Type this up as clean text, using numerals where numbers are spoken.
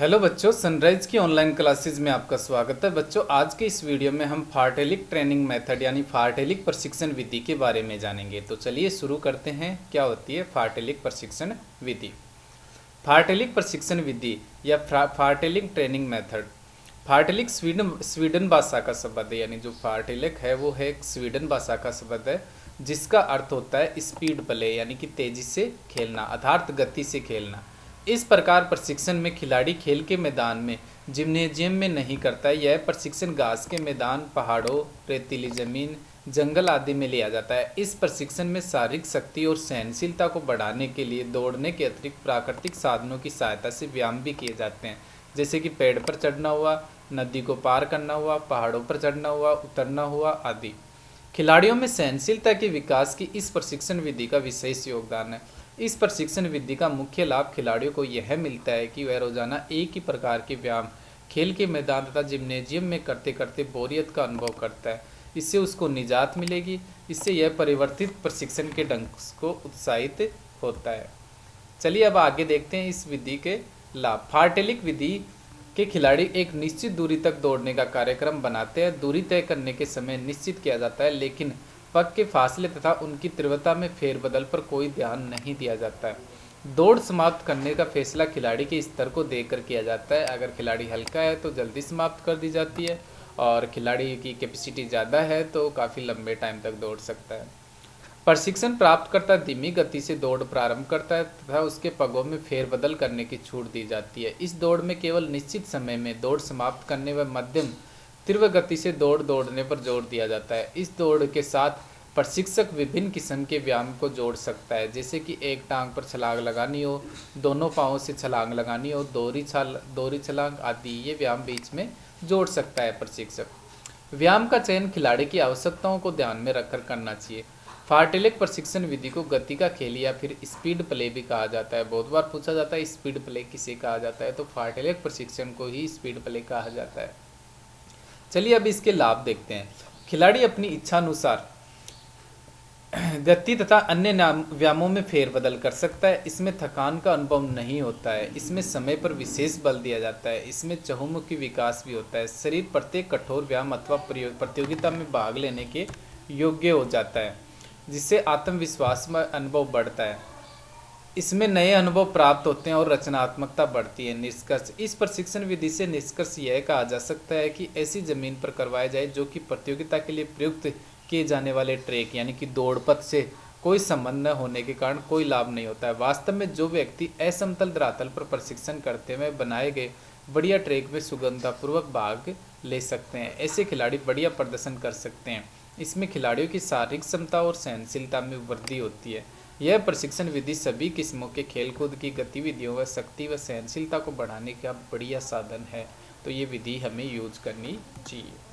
Hello बच्चों, sunrise की online classes में आपका स्वागत है। बच्चों, आज के इस वीडियो में हम फार्टेलिक ट्रेनिंग मेथड यानी फार्टेलिक प्रशिक्षण विधि के बारे में जानेंगे। तो चलिए शुरू करते हैं। क्या होती है फार्टेलिक प्रशिक्षण विधि? फार्टेलिक प्रशिक्षण विधि या फार्टेलिक ट्रेनिंग मेथड। फार्टेलिक स्वीडन भाषा का शब्द है, यानी जो फार्टेलिक है वो है एक स्वीडन भाषा का शब्द है, जिसका अर्थ होता है स्पीड प्ले, यानी कि तेजी से खेलना, अर्थात गति से खेलना। इस प्रकार प्रशिक्षण में खिलाड़ी खेल के मैदान में जिम्नेजियम में नहीं करता है। यह प्रशिक्षण घास के मैदान, पहाड़ों, रेतीली जमीन, जंगल आदि में लिया जाता है। इस प्रशिक्षण में शारीरिक शक्ति और सहनशीलता को बढ़ाने के लिए दौड़ने के अतिरिक्त प्राकृतिक साधनों की सहायता से व्यायाम भी किए जाते हैं, जैसे कि पेड़ पर चढ़ना हुआ, नदी को पार करना हुआ, पहाड़ों पर चढ़ना हुआ, उतरना हुआ आदि। खिलाड़ियों में सहनशीलता के विकास की इस प्रशिक्षण विधि का विशेष योगदान है। इस प्रशिक्षण विधि का मुख्य लाभ खिलाड़ियों को यह मिलता है कि वह रोजाना एक ही प्रकार के व्यायाम खेल के मैदान तथा जिम्नेजियम में करते करते बोरियत का अनुभव करता है। इससे उसको निजात मिलेगी। इससे यह परिवर्तित प्रशिक्षण के ढंग को उत्साहित होता है। चलिए अब आगे देखते हैं इस विधि के लाभ। फार्टेलिक विधि के खिलाड़ी एक निश्चित दूरी तक दौड़ने का कार्यक्रम बनाते हैं। दूरी तय करने के समय निश्चित किया जाता है, लेकिन पग के फासले तथा उनकी तीव्रता में फेरबदल पर कोई ध्यान नहीं दिया जाता है। दौड़ समाप्त करने का फैसला खिलाड़ी के स्तर को देखकर किया जाता है। अगर खिलाड़ी हल्का है तो जल्दी समाप्त कर दी जाती है, और खिलाड़ी की कैपेसिटी ज़्यादा है तो काफ़ी लंबे टाइम तक दौड़ सकता है। प्रशिक्षण प्राप्तकर्ता धीमी गति से दौड़ प्रारंभ करता है तथा उसके पगों में फेरबदल करने की छूट दी जाती है। इस दौड़ में केवल निश्चित समय में दौड़ समाप्त करने व मध्यम तीव्र गति से दौड़ने पर जोर दिया जाता है। इस दौड़ के साथ प्रशिक्षक विभिन्न किस्म के व्यायाम को जोड़ सकता है, जैसे कि एक टांग पर छलांग लगानी हो, दोनों पाँवों से छलांग लगानी हो, दोहरी छलांग आदि। ये व्यायाम बीच में जोड़ सकता है प्रशिक्षक। व्यायाम का चयन खिलाड़ी की आवश्यकताओं को ध्यान में रखकर करना चाहिए। फार्टेलिक प्रशिक्षण विधि को गति का खेल या फिर स्पीड प्ले भी कहा जाता है। बहुत बार पूछा जाता है स्पीड प्ले किसे कहा जाता है, तो फार्टेलिक प्रशिक्षण को ही स्पीड प्ले कहा जाता है। चलिए अब इसके लाभ देखते हैं। खिलाड़ी अपनी इच्छा अनुसार गति तथा अन्य व्यायामों में फेरबदल कर सकता है। इसमें थकान का अनुभव नहीं होता है। इसमें समय पर विशेष बल दिया जाता है। इसमें चहुमुखी विकास भी होता है। शरीर प्रत्येक कठोर व्यायाम अथवा प्रतियोगिता में भाग लेने के योग्य हो जाता है, जिससे आत्मविश्वास में अनुभव बढ़ता है। इसमें नए अनुभव प्राप्त होते हैं और रचनात्मकता बढ़ती है। निष्कर्ष, इस प्रशिक्षण विधि से निष्कर्ष यह कहा जा सकता है कि ऐसी जमीन पर करवाया जाए जो कि प्रतियोगिता के लिए प्रयुक्त किए जाने वाले ट्रैक यानी कि दौड़ पथ से कोई संबंध न होने के कारण कोई लाभ नहीं होता है। वास्तव में जो व्यक्ति असमतल धरातल पर प्रशिक्षण करते हुए बनाए गए बढ़िया ट्रैक में सुगमतापूर्वक भाग ले सकते हैं। ऐसे खिलाड़ी बढ़िया प्रदर्शन कर सकते हैं। इसमें खिलाड़ियों की शारीरिक क्षमता और सहनशीलता में वृद्धि होती है। यह प्रशिक्षण विधि सभी किस्मों के खेलकूद की गतिविधियों व शक्ति व सहनशीलता को बढ़ाने का बढ़िया साधन है। तो ये विधि हमें यूज करनी चाहिए।